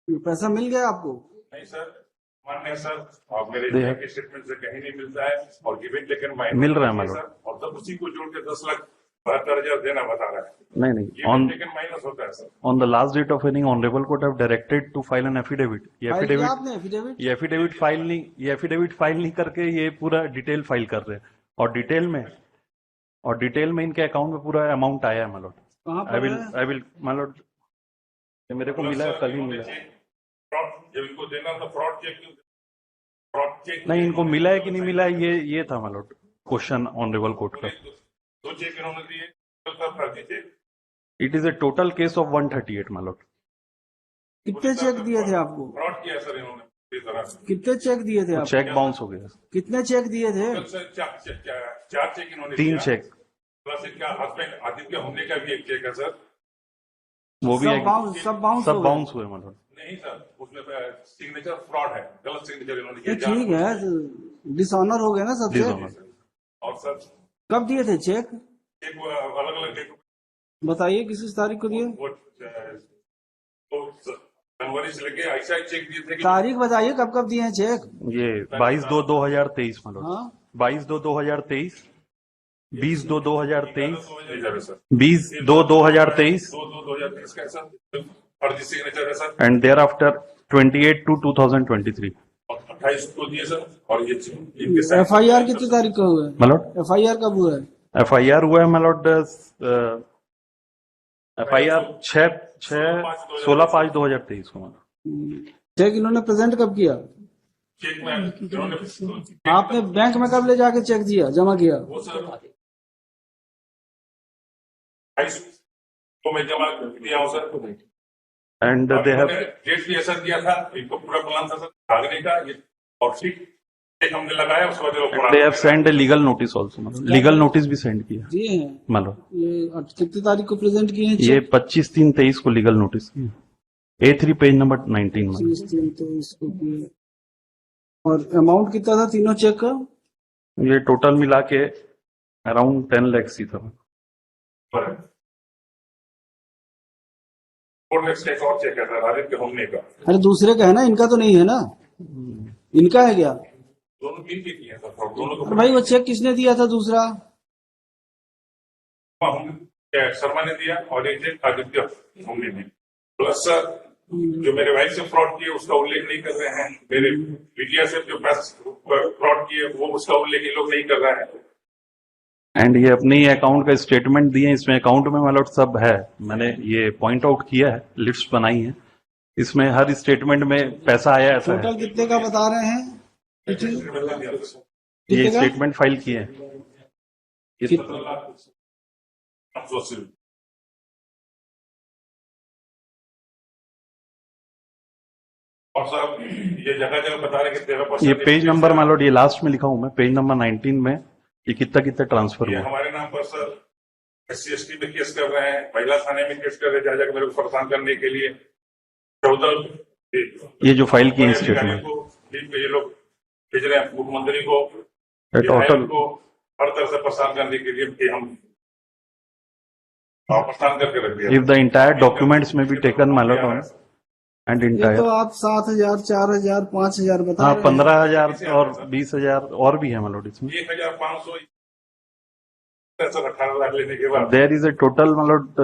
पैसा मिल गया आपको? नहीं सर, मान्य सर, और मेरे बैंक स्टेटमेंट से कहीं नहीं मिलता है और गिवन टेकन माइनस मिल रहा है मतलब सर, और तब उसी को जोड़ के 10,72,000 देना बता रहा है। नहीं गिवन टेकन माइनस होता है sir. On the last date of hearing honourable court have directed to file an affidavit. File किया आपने एफिडेविट? ये एफिडेविट फाइल नहीं करके ये पूरा डिटेल फाइल कर रहे हैं और डिटेल में इनके अकाउंट में पूरा अमाउंट आया है मतलब। कहाँ पर है? आई विल मतलब मेरे को मिला है, कल ही मिला। जब इनको देना था फ्रॉड चेक नहीं, इनको मिला है कि नहीं मिला है ये था मतलब क्वेश्चन ऑनरेबल कोर्ट का। दो चेक इन्होंने दिए, कर दीजिए। It is a total case of 138 मतलब। कितने चेक दिए थे आपको? फ्रॉड किया सर इन्होंने इस तरह से। कितने चेक दिए थे आपको? चेक बाउंस हो गया। कितने चेक दिए थे? चार चेक इन्होंने 3 चेक प्लस इनका हस्बैंड आदित्य होने का भी एक चेक है सर। वो भी सब बाउंस हुए मतलब। नहीं सर, उसमें सिग्नेचर फ्रॉड है, गलत सिग्नेचर इन्होंने किया। ठीक है, डिसऑनर हो गया ना सबसे। और सर कब दिए थे चेक? एक अलग अलग डेट बताइए किस तारीख को दिए? जनवरी से लेके ऐसा चेक दिए थे। तारीख बताइए कब कब दिए हैं चेक? ये 22/2/2023 मतलब। हाँ 22/2/2023, 20/2/2023, 20/2/2023 20/2/2023 का सर फर्जी सिग्नेचर है सर। एंड देयर आफ्टर 28/2/2023 28 को दिए सर। और ये FIR कितनी तारीख को हुआ है? मतलब FIR कब हुआ है? FIR हुआ है मतलब FIR 16/5/2023 को मतलब। चेक इन्होंने प्रेजेंट कब किया? चेक में इन्होंने आपने बैंक में कब ले जाके चेक दिया, जमा किया? वो सर 28 को मैं जमा किया हूँ sir. And they have date भी ऐसा दिया था, इनको पूरा प्लान था सर भागने का। और ठीक हमने लगाया उसके बाद they have send a legal notice also मतलब। लीगल नोटिस भी सेंड किया दिए हैं मतलब। ये कितनी तारीख को प्रेजेंट किए हैं? ये 25/3/23 को लीगल नोटिस किया। A3 पेज नंबर 19 में। 25/3/23 को किए। और अमाउंट कितना था तीनों चेक का? ये टोटल मिला के अराउंड 10 lakhs ही था। और चेक है सर आदित्य होने का। अरे दूसरे का है ना, इनका तो नहीं है ना? इनका है क्या? दोनों मिल के किए सर, दोनों को। भाई वो चेक किसने दिया था दूसरा? शर्मा ने दिया और एक चेक आदित्य होने ने। प्लस सर जो मेरे वाइफ से फ्रॉड किए उसका उल्लेख नहीं कर रहे हैं। मेरे मीडिया से जो फ्रॉड किए वो उसका उल्लेख ये लोग नहीं कर रहे हैं। एंड ये अपने अकाउंट का स्टेटमेंट दिए, इसमें अकाउंट में मतलब सब है। मैंने ये पॉइंट आउट किया है, लिस्ट बनाई है, इसमें हर स्टेटमेंट में पैसा आया ऐसा है। टोटल कितने का बता रहे हैं? ये स्टेटमेंट फाइल किए हैं। और साहब ये जगह बता रहे कि ये पेज नंबर मान लो, ये लास्ट में लिखा हूं मैं, पेज नंबर 19 में ये कितना ट्रांसफर हुआ। हमारे नाम पर सर SC/ST में केस कर रहे हैं, महिला थाने में केस कर रहे हैं, जाकर मेरे को परेशान करने के लिए। 14 ये जो फाइल की है स्टेटमेंट ये लोग भेज रहे हैं मुख्यमंत्री को, टोटल को हर तरह से परेशान करने के लिए कि हम परेशान करके रख दिया। इफ द इंटायर डॉक्यूमेंट्स में भी टेकन माइलर एंड इंटायर। तो आप 7,000, 4,000, 5,000 बता रहे हैं। 15,000 और 20,000 और भी है मतलब इसमें। 1,500 18 लाख लेने के बाद देयर इज ए टोटल मतलब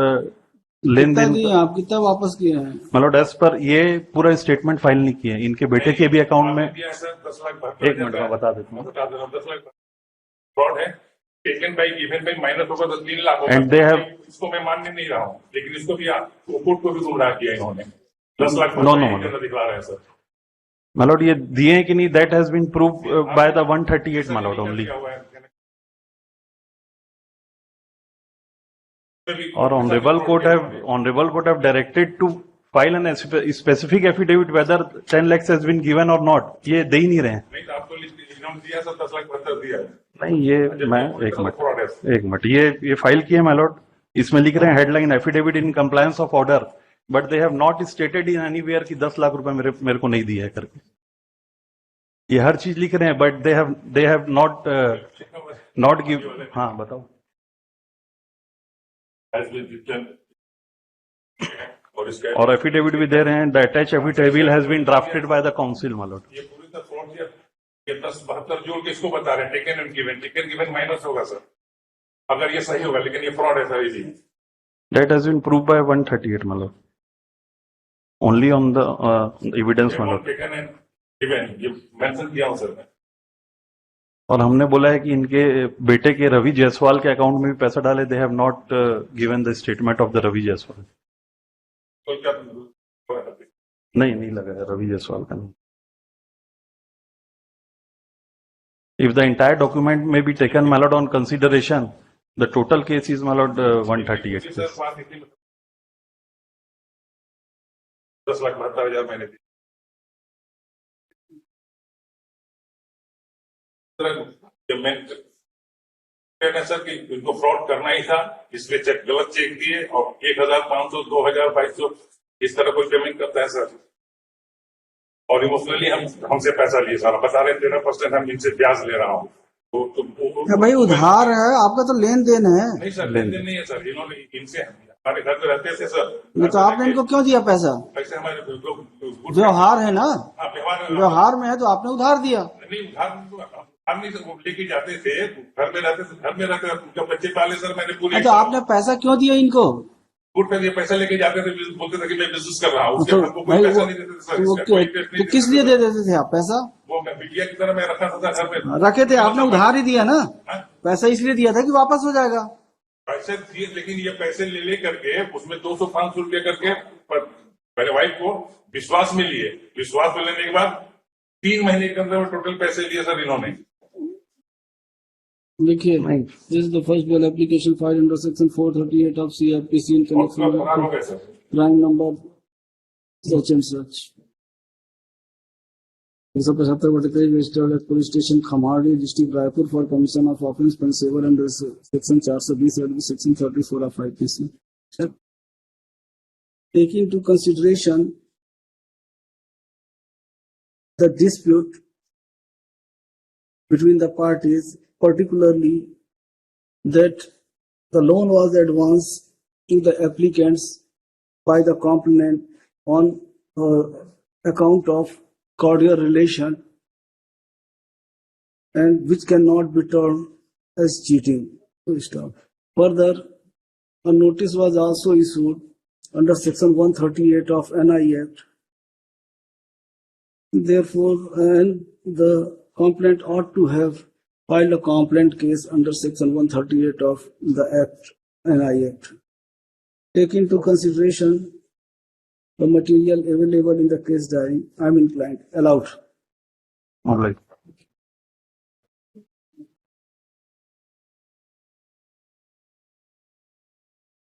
लेन देन। आप कितना वापस किए हैं? मतलब एज पर ये पूरा स्टेटमेंट फाइल नहीं किए, इनके बेटे के भी अकाउंट में। 10 लाख 1 मिनट में बता देता हूँ। 10 लाख फ्रॉड है। Taken by given by minus होगा तो 3 लाख होगा। एंड दे हैव, इसको मैं मान नहीं रहा हूँ, लेकिन इसको भी कोर्ट को भी गुमराह किया इन्होंने। 10 लाख नो दिखा रहे हैं सर। मतलब ये दिए हैं कि नहीं, that has been prove by the 138 मतलब ओनली। और honourable court have directed to file an specific affidavit whether 10 lakhs has been given और नॉट। ये दे ही नहीं रहे हैं। नहीं तो आपको दिया सर 10 लाख दिया है। नहीं ये मैं एक मिनट ये फाइल की है माय लॉर्ड। इसमें लिख रहे हैं headline affidavit in compliance of order, but they have not stated in anywhere कि 10 लाख रुपए मेरे को नहीं दिया है करके। ये हर चीज लिख रहे हैं, but they have not give. हाँ बताओ। और इसका और एफिडेविट भी दे रहे हैं, the attach affidavit has been drafted by the council मालूट। ये पूरी तरह फ्रॉड किया। ये 10-72 जोड़ के इसको बता रहे हैं, टेकन गिवन माइनस होगा सर, अगर ये सही होगा, लेकिन ये फ्रॉड है सर। ये that has been proved by 138 मालूट, ओनली ऑन द एविडेंस मालूट। टेकन एंड गिवन ये मेंशन किया हूं सर मैं। और हमने बोला है कि इनके बेटे के रवि जायसवाल के अकाउंट में भी पैसा डाले, they have not given the statement of the Ravi Jaiswal. तो क्या नहीं लगा है रवि जायसवाल का नहीं। If the entire document may be taken, my lord, on consideration, the total case is, my lord, 138. Sir बात इतनी 10,72,000 मैंने दी। सर कि इनको फ्रॉड करना ही था, इसलिए चेक गलत चेक दिए और 1,500, 2,000, 2,200 इस तरह कोई पेमेंट करता है सर। और इमोशनली हमसे पैसा लिए सारा, बता रहे 13% हम इनसे ब्याज ले रहा हूँ। क्या भाई उधार है आपका, तो लेन देन है। नहीं सर, लेन देन नहीं है सर। इन्होंने इनसे हमारे घर में रहते थे सर। ये तो आपने इनको क्यों दिया पैसा? पैसे हमारे लोग व्यवहार है ना, हाँ, व्यवहार में है तो आपने उधार दिया। नहीं, उधार नहीं सर, वो लेके जाते थे, घर में रहते थे, घर में रहते थे, उनका बच्चे पाले सर मैंने पूरे। तो आपने पैसा क्यों दिया इनको? गुड पे पैसा लेके जाते थे, बोलते थे कि मैं बिजनेस कर रहा हूँ, उसके तो हमको भाई कोई पैसा नहीं देते थे सर। इसका कोई टेस्ट नहीं तो किस लिए दे देते थे आप पैसा? वो मैं बिटिया की तरह मैं रखा था घर में। रखे थे, आपने उधार ही दिया ना, हाँ? पैसा इसलिए दिया था कि वापस हो जाएगा। पैसे दिए, लेकिन ये पैसे ले करके उसमें 200-500 रुपये करके मेरे वाइफ को विश्वास में लिए। विश्वास में लेने के बाद 3 महीने के अंदर टोटल पैसे लिए सर इन्होंने। देखिए, this is the first bail application filed under section 438 of CrPC in connection फरार हो गए sir. Crime number such and such 175 registered at police station Khamardih district Raipur for commission of offence punishable under section 420 and section 34 of IPC. Taking into consideration the dispute between the parties, particularly that the loan was advanced to the applicants by the complainant on account of cordial relation and which cannot be termed as cheating. Further, a notice was also issued under section 138 of NI Act. Therefore, and the complainant ought to have filed a complaint case under section 138 of the Act, NI Act. Take into consideration the material available in the case diary, I am inclined. Allowed. All right.